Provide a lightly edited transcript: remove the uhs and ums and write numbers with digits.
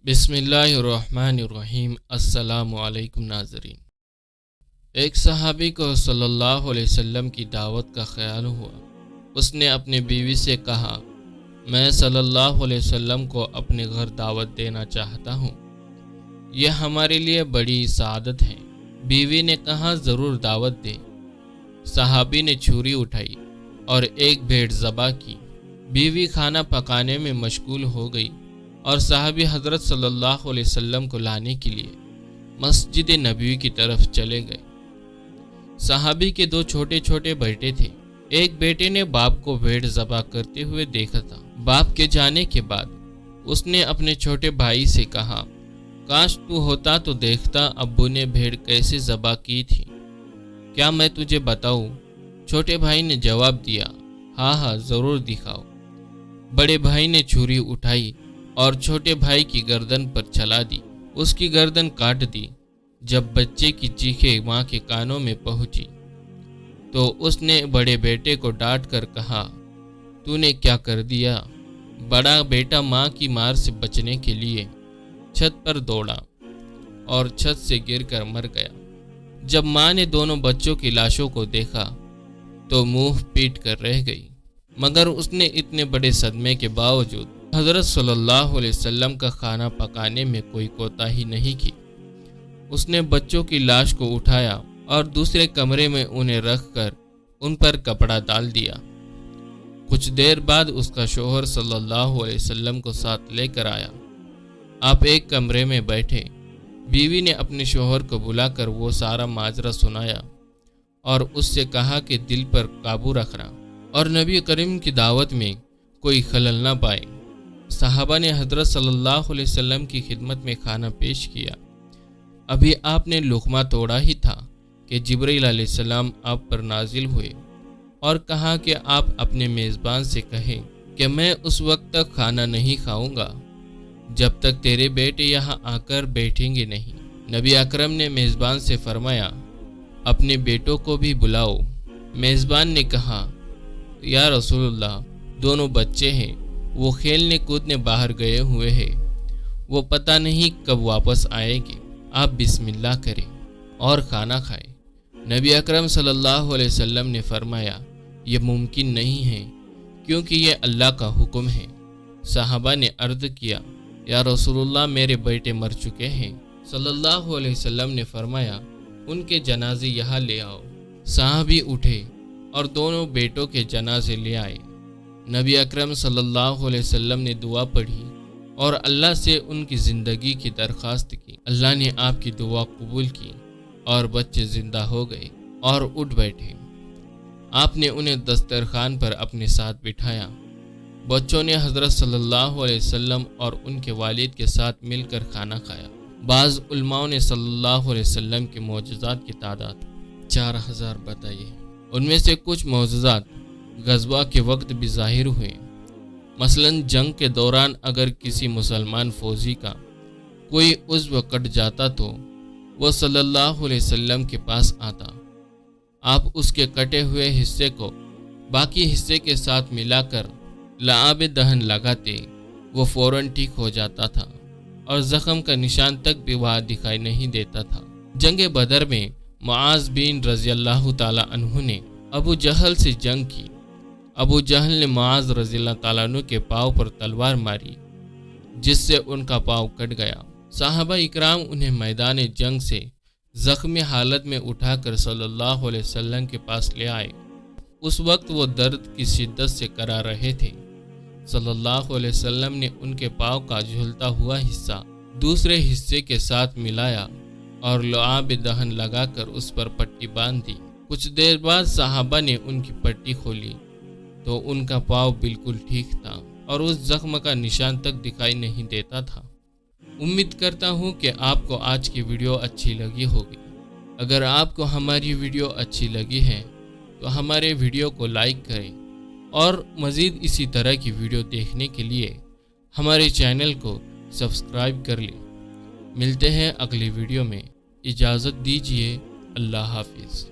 بسم اللہ الرحمن الرحیم۔ السلام علیکم ناظرین۔ ایک صحابی کو صلی اللہ علیہ وسلم کی دعوت کا خیال ہوا۔ اس نے اپنی بیوی سے کہا، میں صلی اللہ علیہ وسلم کو اپنے گھر دعوت دینا چاہتا ہوں، یہ ہمارے لیے بڑی سعادت ہے۔ بیوی نے کہا، ضرور دعوت دے۔ صحابی نے چھری اٹھائی اور ایک بھیڑ ذبح کی۔ بیوی کھانا پکانے میں مشغول ہو گئی اور صحابی حضرت صلی اللہ علیہ وسلم کو لانے کے لیے مسجد نبوی کی طرف چلے گئے۔ صحابی کے دو چھوٹے چھوٹے بیٹے تھے۔ ایک بیٹے نے باپ کو بھیڑ ذبح کرتے ہوئے دیکھا تھا۔ باپ کے جانے کے بعد اس نے اپنے چھوٹے بھائی سے کہا، کاش تو ہوتا تو دیکھتا ابو نے بھیڑ کیسے ذبح کی تھی، کیا میں تجھے بتاؤں؟ چھوٹے بھائی نے جواب دیا، ہاں ضرور دکھاؤ۔ بڑے بھائی نے چھری اٹھائی اور چھوٹے بھائی کی گردن پر چلا دی، اس کی گردن کاٹ دی۔ جب بچے کی چیخیں ماں کے کانوں میں پہنچی تو اس نے بڑے بیٹے کو ڈانٹ کر کہا، تو نے کیا کر دیا؟ بڑا بیٹا ماں کی مار سے بچنے کے لیے چھت پر دوڑا اور چھت سے گر کر مر گیا۔ جب ماں نے دونوں بچوں کی لاشوں کو دیکھا تو منہ پیٹ کر رہ گئی، مگر اس نے اتنے بڑے صدمے کے باوجود حضرت صلی اللہ علیہ وسلم کا کھانا پکانے میں کوئی کوتاہی نہیں کی۔ اس نے بچوں کی لاش کو اٹھایا اور دوسرے کمرے میں انہیں رکھ کر ان پر کپڑا ڈال دیا۔ کچھ دیر بعد اس کا شوہر صلی اللہ علیہ وسلم کو ساتھ لے کر آیا۔ آپ ایک کمرے میں بیٹھے۔ بیوی نے اپنے شوہر کو بلا کر وہ سارا ماجرا سنایا اور اس سے کہا کہ دل پر قابو رکھنا اور نبی کریم کی دعوت میں کوئی خلل نہ پائے۔ صحابہ نے حضرت صلی اللہ علیہ وسلم کی خدمت میں کھانا پیش کیا۔ ابھی آپ نے لقمہ توڑا ہی تھا کہ جبرائیل علیہ السلام آپ پر نازل ہوئے اور کہا کہ آپ اپنے میزبان سے کہیں کہ میں اس وقت تک کھانا نہیں کھاؤں گا جب تک تیرے بیٹے یہاں آ کر بیٹھیں گے نہیں۔ نبی اکرم نے میزبان سے فرمایا، اپنے بیٹوں کو بھی بلاؤ۔ میزبان نے کہا، یا رسول اللہ، دونوں بچے ہیں، وہ کھیلنے کودنے باہر گئے ہوئے ہیں، وہ پتہ نہیں کب واپس آئیں گے، آپ بسم اللہ کریں اور کھانا کھائیں۔ نبی اکرم صلی اللہ علیہ وسلم نے فرمایا، یہ ممکن نہیں ہے کیونکہ یہ اللہ کا حکم ہے۔ صحابہ نے عرض کیا، یا رسول اللہ، میرے بیٹے مر چکے ہیں۔ صلی اللہ علیہ وسلم نے فرمایا، ان کے جنازے یہاں لے آؤ۔ صحابی اٹھے اور دونوں بیٹوں کے جنازے لے آئے۔ نبی اکرم صلی اللہ علیہ وسلم نے دعا پڑھی اور اللہ سے ان کی زندگی کی درخواست کی۔ اللہ نے آپ کی دعا قبول کی اور بچے زندہ ہو گئے اور اٹھ بیٹھے۔ آپ نے انہیں دسترخوان پر اپنے ساتھ بٹھایا۔ بچوں نے حضرت صلی اللہ علیہ وسلم اور ان کے والد کے ساتھ مل کر کھانا کھایا۔ بعض علماء نے صلی اللہ علیہ وسلم کے معجزات کی تعداد 4000 بتائی۔ ان میں سے کچھ معجزات غزوہ کے وقت بھی ظاہر ہوئے۔ مثلا جنگ کے دوران اگر کسی مسلمان فوجی کا کوئی عضو کٹ جاتا تو وہ صلی اللہ علیہ وسلم کے پاس آتا، آپ اس کے کٹے ہوئے حصے کو باقی حصے کے ساتھ ملا کر لعاب دہن لگاتے، وہ فوراً ٹھیک ہو جاتا تھا اور زخم کا نشان تک بھی وہاں دکھائی نہیں دیتا تھا۔ جنگ بدر میں معاذ بن رضی اللہ تعالی عنہ نے ابو جہل سے جنگ کی۔ ابو جہل نے معاذ رضی اللہ تعالیٰ عنہ کے پاؤں پر تلوار ماری جس سے ان کا پاؤں کٹ گیا۔ صحابہ اکرام انہیں میدان جنگ سے زخمی حالت میں اٹھا کر صلی اللہ علیہ وسلم کے پاس لے آئے۔ اس وقت وہ درد کی شدت سے کرا رہے تھے۔ صلی اللہ علیہ وسلم نے ان کے پاؤں کا جھولتا ہوا حصہ دوسرے حصے کے ساتھ ملایا اور لعاب دہن لگا کر اس پر پٹی باندھ دی۔ کچھ دیر بعد صحابہ نے ان کی پٹی کھولی تو ان کا پاؤں بالکل ٹھیک تھا اور اس زخم کا نشان تک دکھائی نہیں دیتا تھا۔ امید کرتا ہوں کہ آپ کو آج کی ویڈیو اچھی لگی ہوگی۔ اگر آپ کو ہماری ویڈیو اچھی لگی ہے تو ہمارے ویڈیو کو لائک کریں اور مزید اسی طرح کی ویڈیو دیکھنے کے لیے ہمارے چینل کو سبسکرائب کر لیں۔ ملتے ہیں اگلی ویڈیو میں، اجازت دیجیے، اللہ حافظ۔